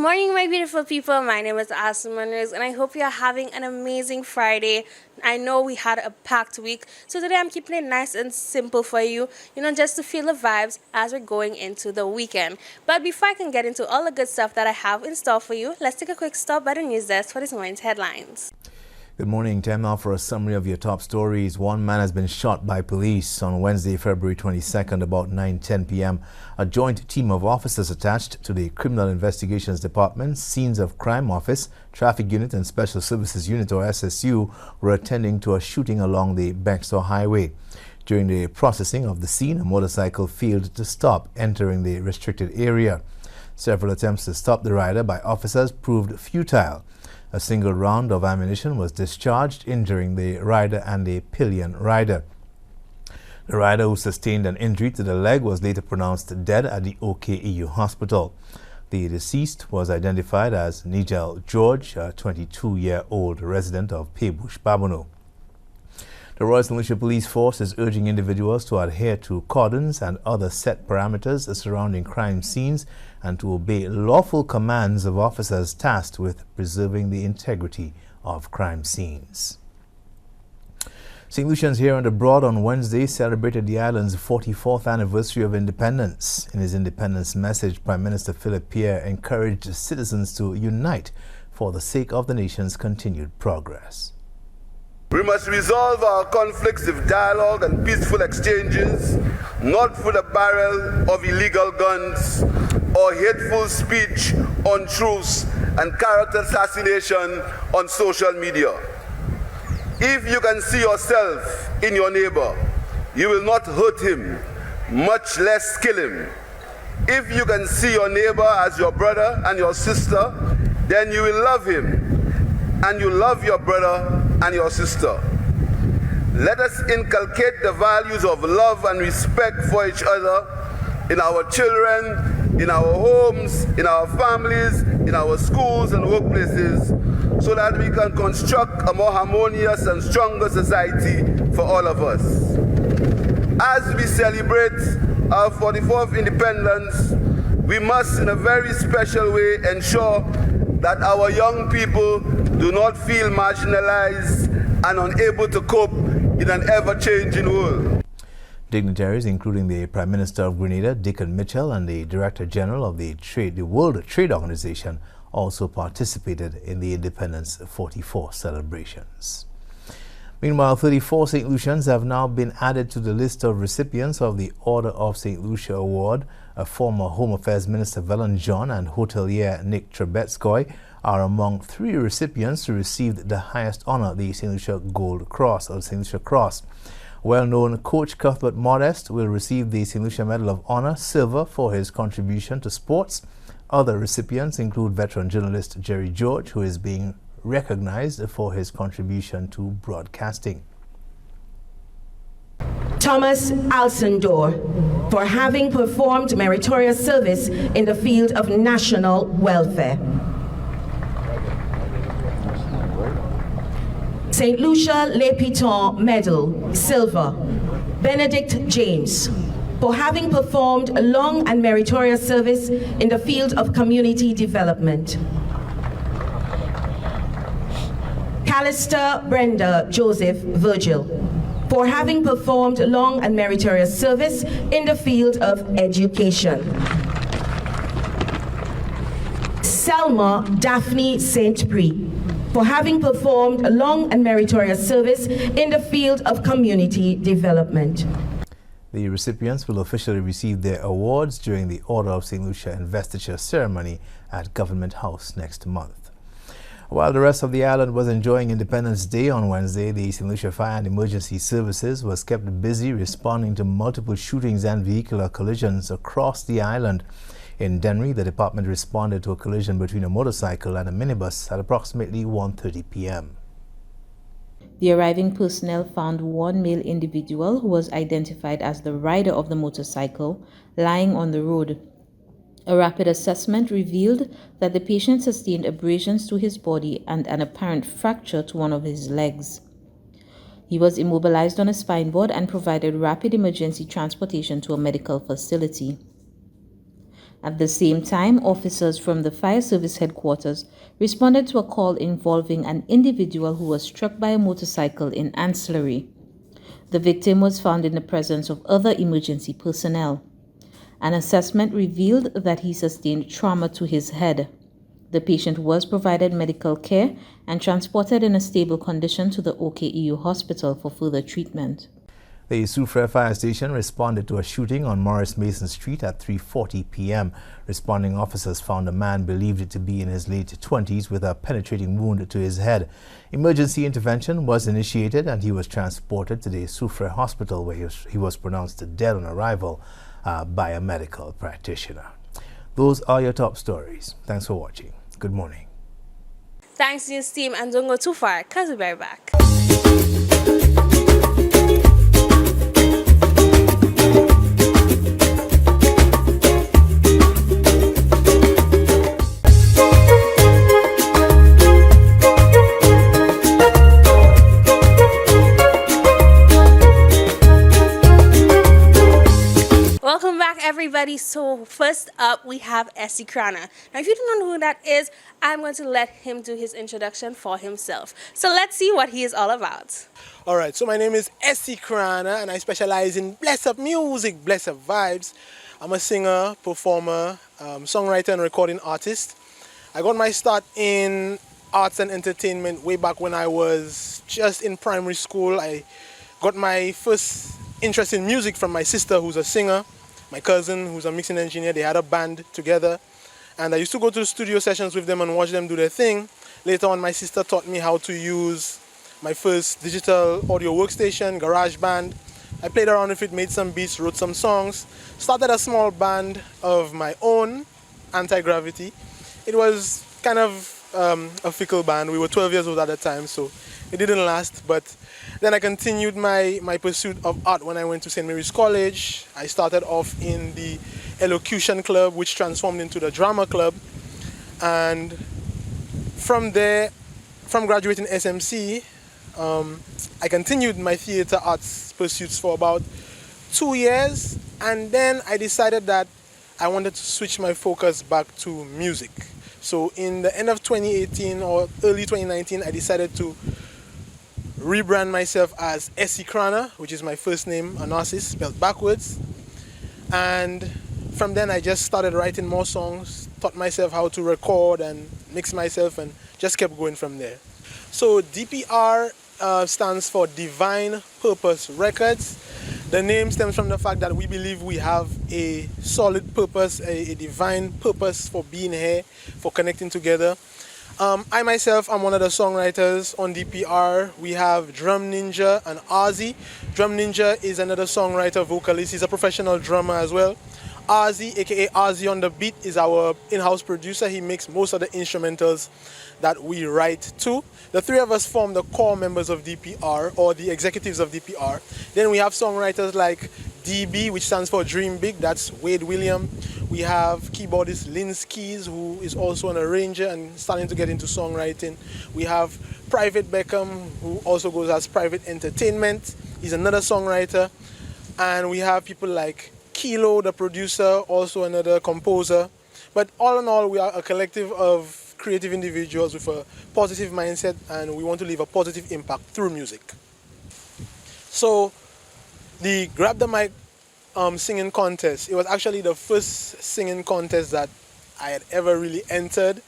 morning, my beautiful people. My name is Asumanners, and I hope you are having an amazing Friday. I know we had a packed week, so today I'm keeping it nice and simple for you, just to feel the vibes as we're going into the weekend. But before I can get into all the good stuff that I have in store for you, let's take a quick stop by the news desk for this morning's headlines. Good morning. Time now for a summary of your top stories. One man has been shot by police on Wednesday, February 22nd, about 9:10 p.m. A joint team of officers attached to the Criminal Investigations Department, Scenes of Crime Office, Traffic Unit and Special Services Unit, or SSU, were attending to a shooting along the Bextor Highway. During the processing of the scene, a motorcycle failed to stop entering the restricted area. Several attempts to stop the rider by officers proved futile. A single round of ammunition was discharged, injuring the rider and a pillion rider. The rider, who sustained an injury to the leg, was later pronounced dead at the OKEU hospital. The deceased was identified as Nigel George, a 22-year-old resident of Paybush, Babonneau. The Royal St. Lucia Police Force is urging individuals to adhere to cordons and other set parameters surrounding crime scenes and to obey lawful commands of officers tasked with preserving the integrity of crime scenes. St. Lucians here and abroad on Wednesday celebrated the island's 44th anniversary of independence. In his independence message, Prime Minister Philip Pierre encouraged citizens to unite for the sake of the nation's continued progress. We must resolve our conflicts with dialogue and peaceful exchanges, not through the barrel of illegal guns or hateful speech, untruths, and character assassination on social media. If you can see yourself in your neighbor, you will not hurt him, much less kill him. If you can see your neighbor as your brother and your sister, then you will love him, and you love your brother and your sister. Let us inculcate the values of love and respect for each other in our children, in our homes, in our families, in our schools and workplaces, so that we can construct a more harmonious and stronger society for all of us. As we celebrate our 44th independence, we must in a very special way ensure that our young people do not feel marginalized and unable to cope in an ever-changing world. Dignitaries, including the Prime Minister of Grenada, Dickon Mitchell, and the Director General of the World Trade Organization, also participated in the Independence 44 celebrations. Meanwhile, 34 St. Lucians have now been added to the list of recipients of the Order of St. Lucia Award. A former Home Affairs Minister Velen John and hotelier Nick Trebetskoy are among 3 recipients who received the highest honor, the St. Lucia Gold Cross or St. Lucia Cross. Well-known coach Cuthbert Modest will receive the St. Lucia Medal of Honor, Silver, for his contribution to sports. Other recipients include veteran journalist Jerry George, who is being recognized for his contribution to broadcasting. Thomas Alcindor, for having performed meritorious service in the field of national welfare. St. Lucia Le Piton Medal, Silver, Benedict James, for having performed a long and meritorious service in the field of community development. Callister Brenda Joseph Virgil, for having performed long and meritorious service in the field of education. Selma Daphne St. Prix, for having performed a long and meritorious service in the field of community development. The recipients will officially receive their awards during the Order of St. Lucia investiture ceremony at Government House next month. While the rest of the island was enjoying Independence Day on Wednesday, the St. Lucia Fire and Emergency Services was kept busy responding to multiple shootings and vehicular collisions across the island. In Dennery, the department responded to a collision between a motorcycle and a minibus at approximately 1:30 p.m. The arriving personnel found one male individual who was identified as the rider of the motorcycle lying on the road. A rapid assessment revealed that the patient sustained abrasions to his body and an apparent fracture to one of his legs. He was immobilized on a spine board and provided rapid emergency transportation to a medical facility. At the same time, officers from the fire service headquarters responded to a call involving an individual who was struck by a motorcycle in Ancillary. The victim was found in the presence of other emergency personnel. An assessment revealed that he sustained trauma to his head. The patient was provided medical care and transported in a stable condition to the OKEU hospital for further treatment. The Soufrière Fire Station responded to a shooting on Morris Mason Street at 3:40 p.m. Responding officers found a man believed to be in his late 20s with a penetrating wound to his head. Emergency intervention was initiated and he was transported to the Soufrière Hospital where he was pronounced dead on arrival by a medical practitioner. Those are your top stories. Thanks for watching. Good morning. Thanks to your team, and don't go too far because we'll be right back. Welcome back, everybody. So first up, we have Essicrana. Now, if you don't know who that is, I'm going to let him do his introduction for himself. So let's see what he is all about. All right, so my name is Essicrana, and I specialize in bless up music, bless up vibes. I'm a singer, performer, songwriter, and recording artist. I got my start in arts and entertainment way back when I was just in primary school. I got my first interest in music from my sister, who's a singer, my cousin, who's a mixing engineer. They had a band together, and I used to go to the studio sessions with them and watch them do their thing. Later on, my sister taught me how to use my first digital audio workstation, GarageBand. I played around with it, made some beats, wrote some songs, started a small band of my own, Anti-Gravity. It was kind of a fickle band. We were 12 years old at the time, so it didn't last, but then I continued my pursuit of art when I went to St. Mary's College. I started off in the elocution club, which transformed into the drama club. And from there, from graduating SMC, I continued my theater arts pursuits for about 2 years. And then I decided that I wanted to switch my focus back to music. So in the end of 2018 or early 2019, I decided to rebrand myself as Essicrana, which is my first name, a narcissist, spelled backwards. And from then I just started writing more songs, taught myself how to record and mix myself, and just kept going from there. So DPR stands for Divine Purpose Records. The name stems from the fact that we believe we have a solid purpose, a divine purpose for being here, for connecting together. I myself am one of the songwriters on DPR. We have Drum Ninja and Ozzy. Drum Ninja is another songwriter, vocalist. He's a professional drummer as well. Ozzy, aka Ozzy on the Beat, is our in-house producer. He makes most of the instrumentals that we write to. The three of us form the core members of DPR, or the executives of DPR. Then we have songwriters like DB, which stands for Dream Big. That's Wade William. We have keyboardist Lynn Keys, who is also an arranger and starting to get into songwriting. We have Private Beckham, who also goes as Private Entertainment. He's another songwriter. And we have people like Kilo, the producer, also another composer. But all in all, we are a collective of creative individuals with a positive mindset, and we want to leave a positive impact through music. So the Grab the Mic singing contest, it was actually the first singing contest that I had ever really entered.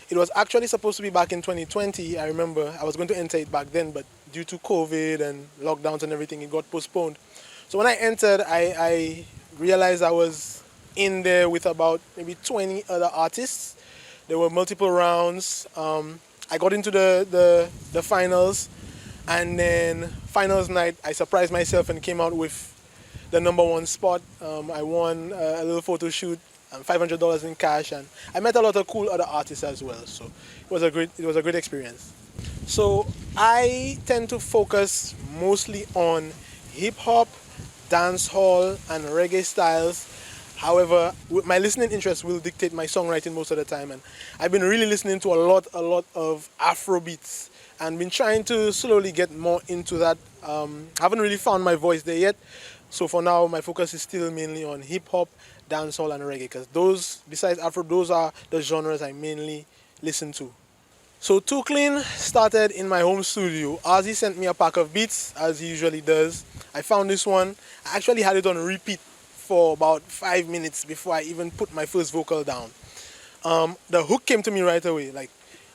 It was actually supposed to be back in 2020. I remember I was going to enter it back then, but due to COVID and lockdowns and everything, it got postponed. So when I entered, I realized I was in there with about maybe 20 other artists. There were multiple rounds. I got into the finals, and then finals night, I surprised myself and came out with the #1 spot. I won a little photo shoot and $500 in cash, and I met a lot of cool other artists as well. So it was a great experience. So I tend to focus mostly on hip hop, dancehall, and reggae styles. However, my listening interest will dictate my songwriting most of the time, and I've been really listening to a lot of Afro beats and been trying to slowly get more into that. Haven't really found my voice there yet, So for now, my focus is still mainly on hip hop, dancehall, and reggae, because those, besides Afro, those are the genres I mainly listen to. So Too Clean started in my home studio. Ozzy sent me a pack of beats, as he usually does. I found this one. I actually had it on repeat for about 5 minutes before I even put my first vocal down. The hook came to me right away. Like,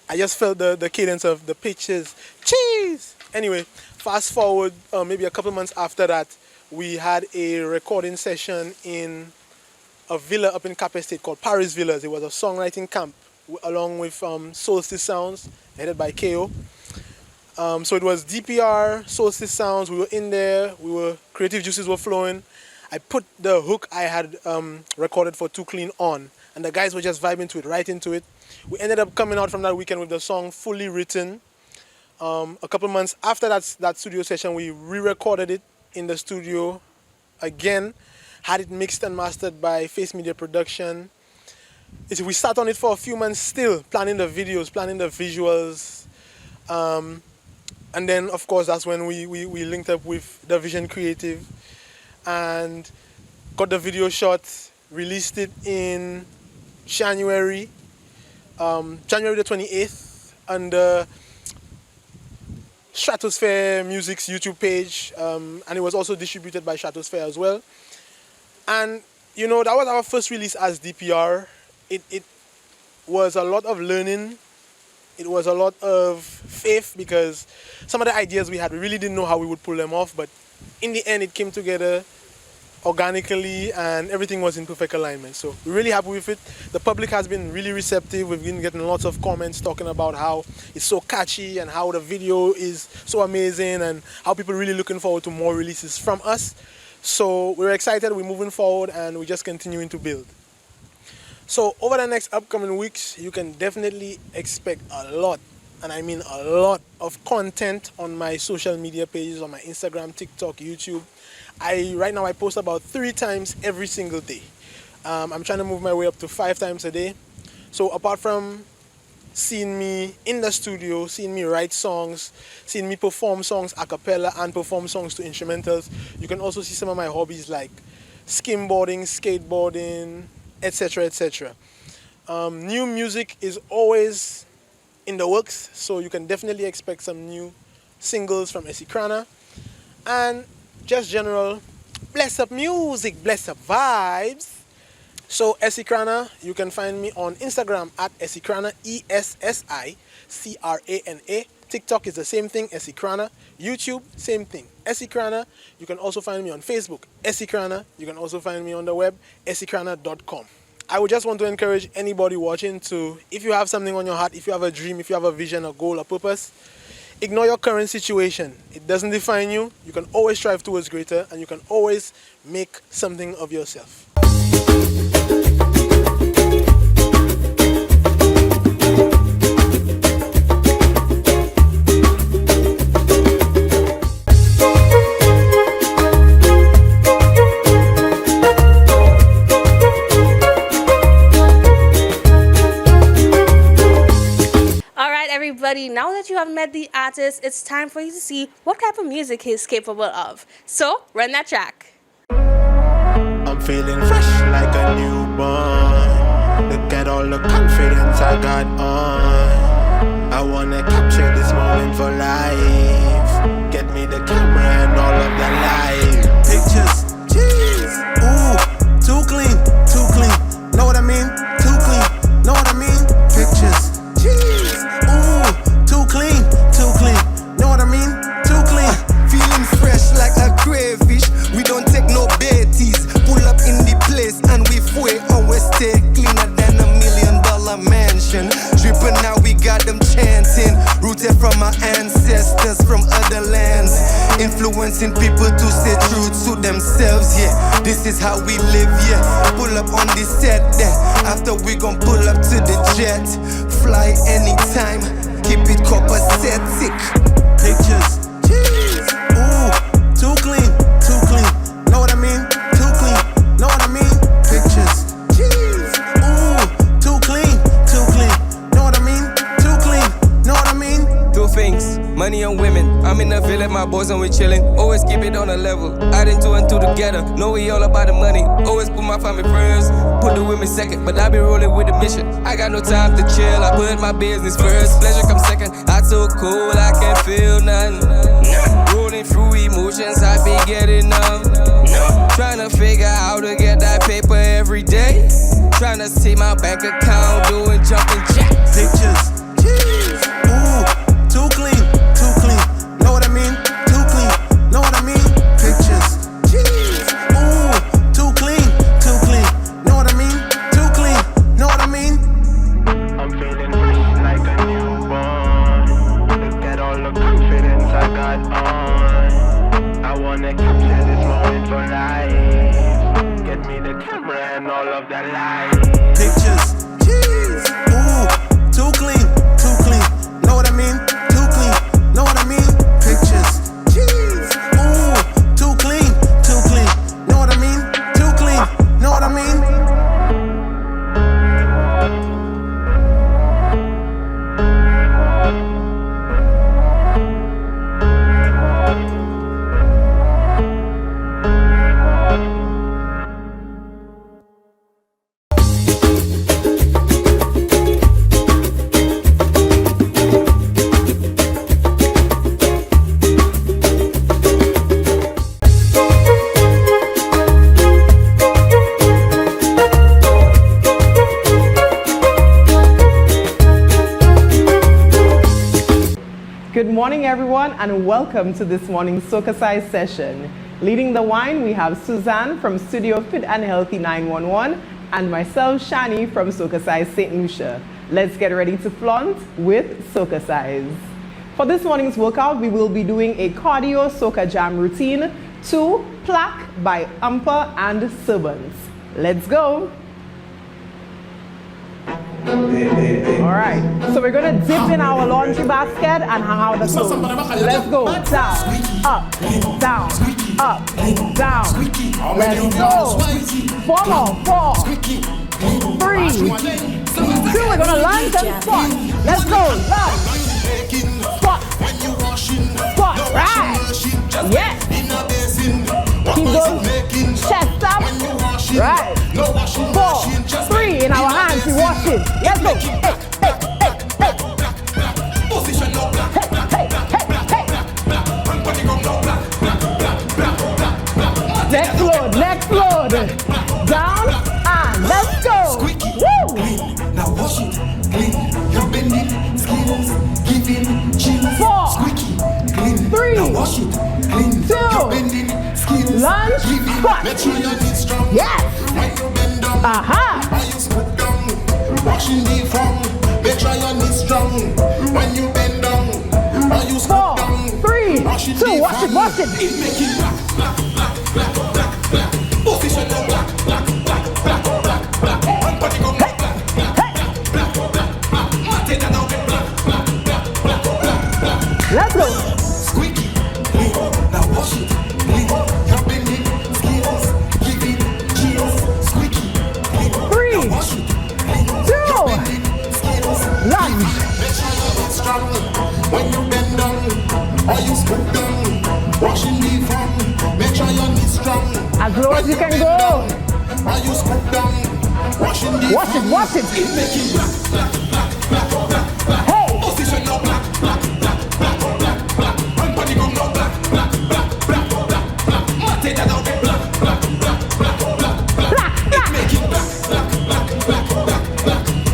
I just felt the cadence of the pitches. Cheese! Anyway, fast forward maybe a couple months after that, we had a recording session in a villa up in Cap Estate called Paris Villas. It was a songwriting camp along with SocaCize Sounds, headed by KO. So it was DPR, SocaCize Sounds. We were in there. Creative juices were flowing. I put the hook I had recorded for Too Clean on, and the guys were just vibing to it, right into it. We ended up coming out from that weekend with the song fully written. A couple months after that studio session, we re-recorded it in the studio again, had it mixed and mastered by Face Media Production. We sat on it for a few months still, planning the videos, planning the visuals. And then, of course, that's when we linked up with The Vision Creative and got the video shot, released it in January the 28th, under Stratosphere Music's YouTube page, and it was also distributed by Stratosphere as well. And you know, that was our first release as DPR. It was a lot of learning. It was a lot of faith, because some of the ideas we had, we really didn't know how we would pull them off, but in the end it came together organically and everything was in perfect alignment. So we're really happy with it. The public has been really receptive. We've been getting lots of comments talking about how it's so catchy and how the video is so amazing and how people are really looking forward to more releases from us. So we're excited, we're moving forward, and we're just continuing to build. So over the next upcoming weeks, you can definitely expect a lot, and I mean a lot, of content on my social media pages, on my Instagram, TikTok, YouTube. Right now I post about 3 times every single day. I'm trying to move my way up to 5 times a day. So apart from seeing me in the studio, seeing me write songs, seeing me perform songs a cappella and perform songs to instrumentals, you can also see some of my hobbies like skimboarding, skateboarding, etc., etc. New music is always in the works, so you can definitely expect some new singles from Essicrana. And just general bless up music, bless up vibes. So Essicrana, you can find me on Instagram at Essicrana, Essicrana. TikTok is the same thing, Essicrana. YouTube, same thing, Essicrana. You can also find me on Facebook, Essicrana. You can also find me on the web, essicrana.com. I would just want to encourage anybody watching to, if you have something on your heart, if you have a dream, if you have a vision, a goal, a purpose, ignore your current situation. It doesn't define you. You can always strive towards greater, and you can always make something of yourself. Now that you have met the artist, it's time for you to see what type of music he's capable of. So, run that track. I'm feeling fresh like a newborn. Look at all the confidence I got on. I wanna capture this moment for life. Get me the camera and all of the light. Pictures, jeez, ooh, too clean, too clean. Know what I mean? Too clean, know what I mean? Pictures, jeez, ooh, too clean, know what I mean? Too clean. Feeling fresh like a crayfish. We don't take no baities. Pull up in the place and we full and we stay cleaner than $1 million mansion. Dripping now we got them chanting. Rooted from our ancestors from other lands. Influencing people to stay true to themselves, yeah. This is how we live, yeah. Pull up on the set, then after we gon' pull up to the jet. Fly anytime, keep it copacetic. Pictures, jeez, ooh, too clean, know what I mean? Too clean, know what I mean? Pictures, jeez, ooh, too clean, know what I mean? Too clean, know what I mean? 2 things, money and women. I'm in the villa, my boys and we chillin'. Always keep it on a level. Adding 2 and 2 together. together. Know we all about the money. Always put my family first. Put the women second, but I be rolling with the mission. I got no time to chill. I put my business first. Pleasure come second. I so cold, I can't feel nothing. Rolling through emotions, I be getting up. Trying to figure out how to get that paper every day. Trying to see my bank account doing jumping jack. Pictures, jeez, ooh, too clean, know what I mean? Too clean, know what I mean? Pictures, jeez, ooh, too clean, know what I mean? Too clean, know what I mean? I'm feeling free like a newborn. Look at all the confidence I got on. I wanna capture this moment for life. Get me the camera and all of that light. Pictures, jeez, ooh, too clean, know what I mean? Too clean, know what I mean? Pictures, jeez, ooh, too clean, know what I mean? Too clean, know what I mean? Good morning, everyone, and welcome to this morning's SocaCize session. Leading the wine, we have Suzanne from Studio Fit and Healthy 911 and myself, Shani, from SocaCize St. Lucia. Let's get ready to flaunt with SocaCize. For this morning's workout, we will be doing a cardio soca jam routine to Plaque by Umpa and Servants. Let's go. All right, so we're gonna dip in our laundry basket and hang out the clothes. Let's go. Down, up, down, up, down. Let's go. 4 more. 4, 3, 2. We're gonna lunge and squat. Let's go. Lunge. Squat. Squat. Right. Yes. Keep going. Chest up. Right. 4, 3 in our hands. We wash it. Let's go. Next load. Down and let's go. Woo. Now wash it, clean. You're bending skills, giving chills. 4, squeaky, clean. 3, now wash it, clean. 2, you're bending skills, lunge, giving. squat. Make sure your knees strong. Yes. When you bend down, Aha. you squat down. Washing the front. Make sure your knees strong. When you bend down, you squat 4, down. 3, 2. Wash it. It make it black. Position no black. Body go black. Let's go. Squeaky, clean. Now wash it, clean. You're bending skills, giving chills. Squeaky, clean. 3, now wash it, clean. 2, you're bending skills, lunge. make sure you're strong. When you bend down, or you squat down, washing the front. Make sure your knees strong. As low as you can go. Or you squat down, washing the Wash it. Wash it. It make it black. Hey. Position no black. Body go no black. Mate that don't get black. It make it black.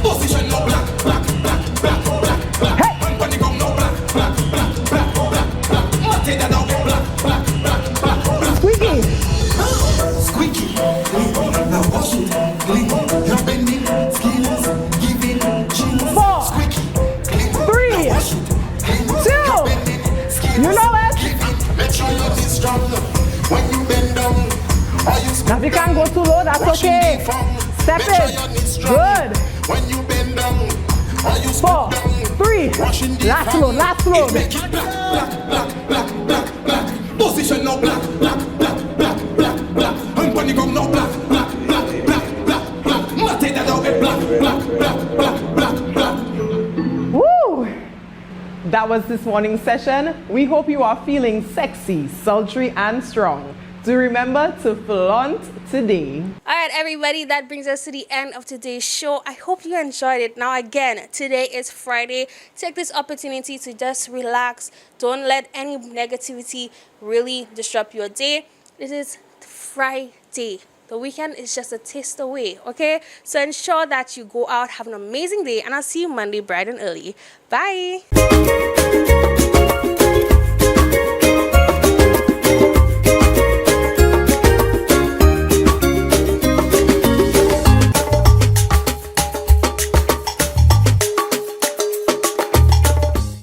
Position no black. Hey. Body go no black. Mate that don't get black. Squeaky. Squeaky, clean. Now wash it, clean. You're bending skills, giving chills. 4, Squeaky, clean. 3, Now wash it, clean. 2. You're bending skills, You know it. giving. Make sure you're strong. When you bend down, or you Now if you can't go too low, that's okay. Step it. Good. When you bend down, or you 4, 3. Last load. make it black. Position no black. And when you go no black. Mate that don't get black. Woo! That was this morning's session. We hope you are feeling sexy, sultry, and strong. Do remember to flaunt today. All right, everybody, that brings us to the end of today's show. I hope you enjoyed it. Now, again, today is Friday. Take this opportunity to just relax. Don't let any negativity really disrupt your day. It is Friday. The weekend is just a taste away, okay? So ensure that you go out, have an amazing day, and I'll see you Monday bright and early. Bye.